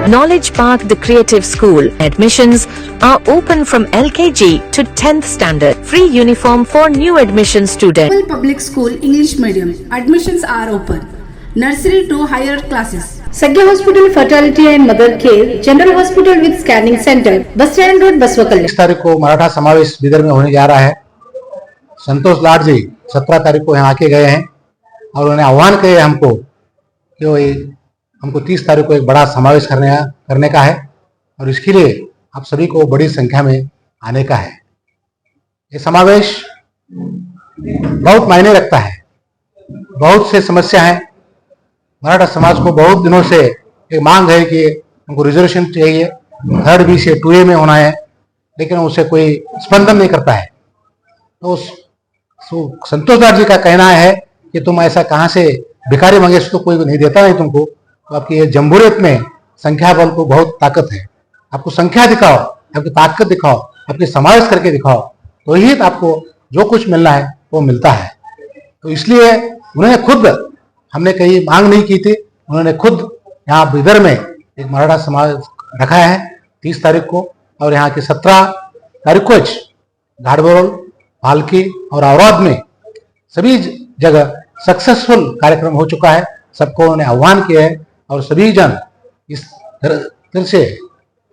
Knowledge Park, the creative school. Admissions are open from LKG to 10th standard. Free uniform for new admission students. Public school English medium. Admissions are open. Nursery to higher classes. Sagya Hospital Fertility and Mother Care, General Hospital with Scanning Center, Bus Stand Road, बसवा कल्याण। 30 तारीख को मराठा समावेश बीदर में होने जा रहा है। संतोष लाड जी 17 तारीख को यहाँ आके गए हैं और उन्होंने आह्वान किया हमको कि वो हमको 30 तारीख को एक बड़ा समावेश करने का है और इसके लिए आप सभी को बड़ी संख्या में आने का है। ये समावेश बहुत मायने रखता है। बहुत से समस्या है। मराठा समाज को बहुत दिनों से एक मांग है कि हमको रिजर्वेशन चाहिए, 3rd B से 2A में होना है, लेकिन उसे कोई स्पंदन नहीं करता है। तो संतोष लाड जी का कहना है कि तुम ऐसा कहाँ से भिखारी मंगे तो कोई नहीं देता नहीं तुमको, तो आपकी ये जमहूरियत में संख्या बल को बहुत ताकत है। आपको संख्या दिखाओ, आपकी ताकत दिखाओ, आपके समावेश करके दिखाओ, तो ही आपको जो कुछ मिलना है वो मिलता है। तो इसलिए उन्होंने खुद, हमने कहीं मांग नहीं की थी, उन्होंने खुद यहाँ बीदर में एक मराठा समाज रखा है 30 तारीख को और यहाँ की 17 तारीख को घाटबोल, भालकी और औराद में सभी जगह सक्सेसफुल कार्यक्रम हो चुका है। सबको उन्होंने आह्वान किया है और सभी जन इस तरह से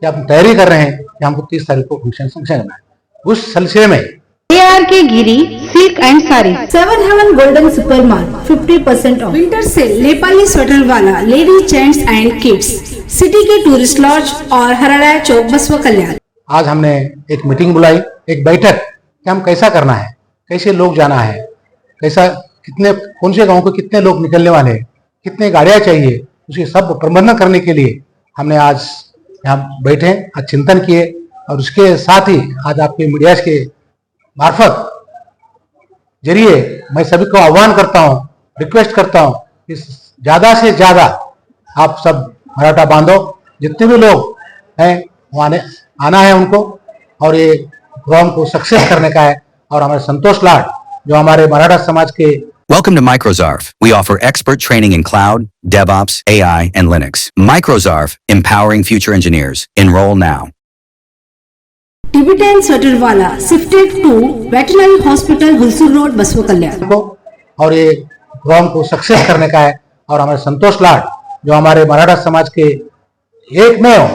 आप तैयारी कर रहे हैं कि हमको 30 तारीख को फंक्शन करना है। उस सिलसिले में ARK Giri Silk and Sari, 7 Heaven Golden Super Mall 50% off. Winter sale Nepali sweater वाला lady gents and kids, city के टूरिस्ट लॉज और हराड़ा चौक, बसवा कल्याण। आज हमने एक मीटिंग बुलाई, एक बैठक कि हम कैसा करना है, कैसे लोग जाना है, कैसा कितने कौन से गांव को कितने लोग निकलने वाले हैं, कितने गाड़ियां चाहिए, उसके सब प्रबंधन करने के लिए हमने आज यहाँ बैठे, आज चिंतन किए और उसके साथ ही आज आपके मीडिया के मार्फत जरिए मैं सभी को आह्वान करता हूँ, रिक्वेस्ट करता हूँ कि ज्यादा से ज्यादा आप सब मराठा बांधव जितने भी लोग हैं वो आना है उनको और ये प्रोग्राम को सक्सेस करने का है। और हमारे संतोष लाड जो हमारे मराठा समाज के Welcome to Microzarf. We offer expert training in cloud, DevOps, AI, and Linux. Microzarf, empowering future engineers. Enroll now. Tibetan sweater वाला shifted to veterinary hospital, Hulsur road, Basavakalyan. और ये प्रोग्राम को सक्सेस करने का है। और हमारे संतोष लाड जो हमारे मराठा समाज के एक में हो,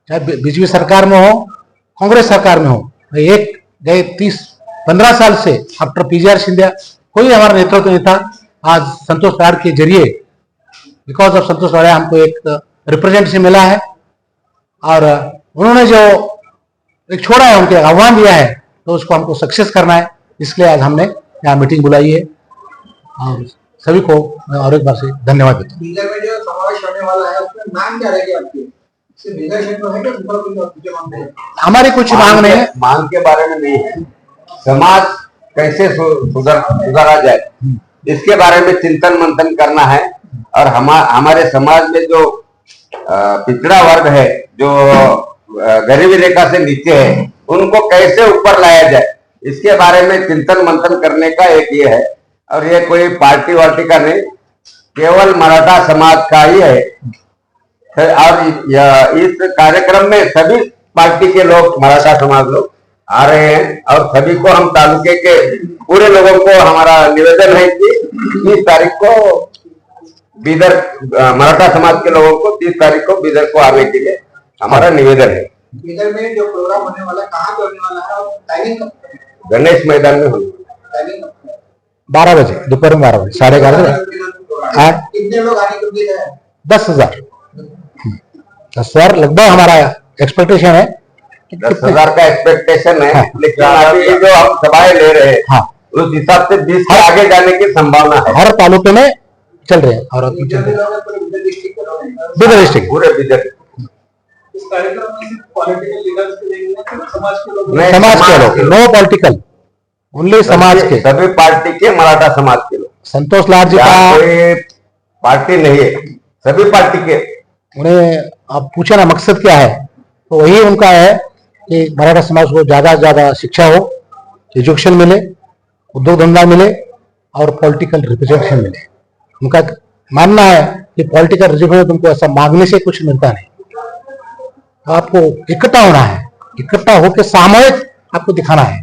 चाहे बीजेपी सरकार में हो, कांग्रेस सरकार में हो, एक गए 30-15 साल से आफ्टर PGR सिंधिया कोई हमारा नेतृत्व नहीं था। आज संतोष लाड के जरिए बिकॉज ऑफ संतोष लाड हमको एक रिप्रेजेंटेटिव मिला है और उन्होंने जो एक छोड़ा है, उनके आह्वान दिया है, तो उसको हमको सक्सेस करना है। इसलिए आज हमने यहाँ मीटिंग बुलाई है और सभी को मैं और एक बार से धन्यवाद देता हूँ। बीदर में जो समावेश होने वाला है उसमें मांग क्या रहेगी आपकी? सिर्फ बीदर क्षेत्र में है कि दूसरा मांग है? हमारी कुछ मांग नहीं है, मांग के बारे में नहीं है, समाज कैसे सुधारा जाए इसके बारे में चिंतन मंथन करना है। और हमारे समाज में जो पिछड़ा वर्ग है, जो गरीबी रेखा से नीचे है, उनको कैसे ऊपर लाया जाए इसके बारे में चिंतन मंथन करने का एक ये है। और ये कोई पार्टी वार्टी का नहीं, केवल मराठा समाज का ही है। और इस कार्यक्रम में सभी पार्टी के लोग, मराठा समाज लोग आ रहे हैं और सभी को हम तालुके के पूरे लोगों को हमारा निवेदन है कि 30 तारीख को बीदर, मराठा समाज के लोगों को 30 तारीख को बीदर को आने के लिए हमारा निवेदन है। बीदर में जो प्रोग्राम होने वाला है कहाँ पे होने वाला है और टाइमिंग कब? गणेश मैदान में होने टाइमिंग 12 बजे, दोपहर में 12 बजे, 11:30 बजे। कितने लोग आने के लिए है? 10,000 लगभग हमारा एक्सपेक्टेशन है। 10,000 का एक्सपेक्टेशन है, लेकिन अभी जो हम सभाएं ले रहे हैं उस हिसाब से 20 के आगे जाने की संभावना है। हर तालुके में चल रहे हैं और बीदर डिस्ट्रिक्ट पूरे बीदर इस कार्यक्रम में पॉलिटिकल लीडर्स के लेंगे, समाज के लोग, समाज के लोग, नो पॉलिटिकल, ओनली समाज के, सभी पार्टी के, मराठा समाज के लोग। संतोष लाड जी का कोई पार्टी नहीं है, सभी पार्टी के। उन्हें आप पूछे ना मकसद क्या है, तो वही उनका है कि मराठा समाज को ज्यादा से ज्यादा शिक्षा हो, एजुकेशन मिले, उद्योग धंधा मिले और पॉलिटिकल रिप्रेजेंटेशन मिले। उनका मानना है कि पॉलिटिकल रिप्रेजेंटेशन तुमको ऐसा मांगने से कुछ मिलता नहीं, तो आपको इकट्ठा होना है, इकट्ठा होकर सामूहिक आपको दिखाना है,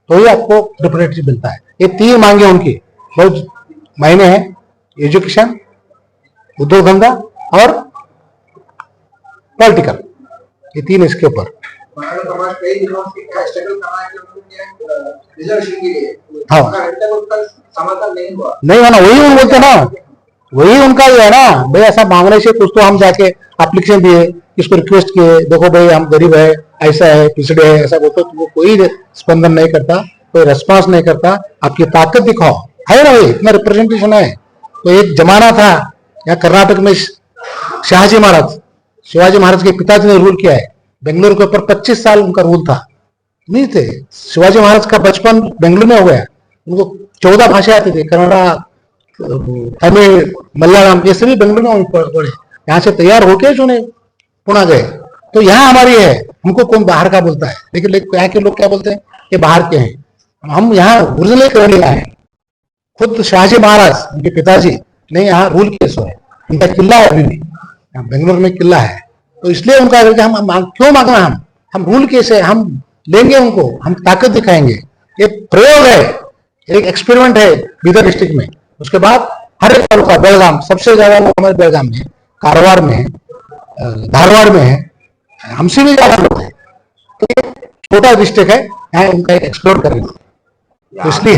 तो ही आपको रिप्रेजेंटेटिव मिलता है। ये 3 मांगे उनकी बहुत मायने हैं, एजुकेशन, उद्योग धंधा और पॉलिटिकल, ये 3 इसके ऊपर। हमारा समाज कई दिनों से क्या स्ट्रगल कर रहा है कि रिजर्वेशन के लिए, हाँ। अभी तक उसका समाधान नहीं हुआ। नहीं होना, वही उन बोलते ना, वही उनका ये है ना भाई, ऐसा मांगने से कुछ तो हम जाके एप्लीकेशन दिए, इसको रिक्वेस्ट किए, देखो भाई हम गरीब है, ऐसा है, पिछड़े है, ऐसा बोलते, तो वो कोई स्पंदन नहीं करता, कोई रेस्पॉन्स नहीं करता। आपकी ताकत दिखाओ, है ना भाई, इतना रिप्रेजेंटेशन है। तो एक जमाना था यहाँ कर्नाटक में शिवाजी महाराज के पिताजी ने रूल किया है, बेंगलुरु के ऊपर 25 साल उनका रूल था, नहीं थे। शिवाजी महाराज का बचपन बेंगलुरु में हो गया, उनको 14 भाषा आती थी, कन्नड़ा, तमिल, मलयालम, ये सभी बेंगलुरु में पढ़े। यहाँ से तैयार होके जो पुणे गए, तो यहाँ हमारी है, हमको कौन बाहर का बोलता है, लेकिन यहाँ के लोग क्या बोलते हैं, ये बाहर के हैं। हम यहाँ ओरिजिनल करने आए हैं। खुद शिवाजी महाराज उनके पिताजी ने यहाँ रूल किए सो है, उनका किला है अभी भी, यहाँ बेंगलुरु में किला है। तो इसलिए उनका हम क्यों मांगना, हम रूल कैसे, हम लेंगे उनको, हम ताकत दिखाएंगे। ये प्रयोग है, एक एक्सपेरिमेंट है बीदर डिस्ट्रिक्ट में। उसके बाद हर एक तालुका, बेलगाम सबसे ज्यादा लोग हमारे बेलगाम में, कारवार में है, धारवाड़ में है, हमसे भी ज्यादा लोग हैं। तो ये छोटा डिस्ट्रिक्ट है, यहाँ उनका एक्सप्लोर करेंगे, तो इसलिए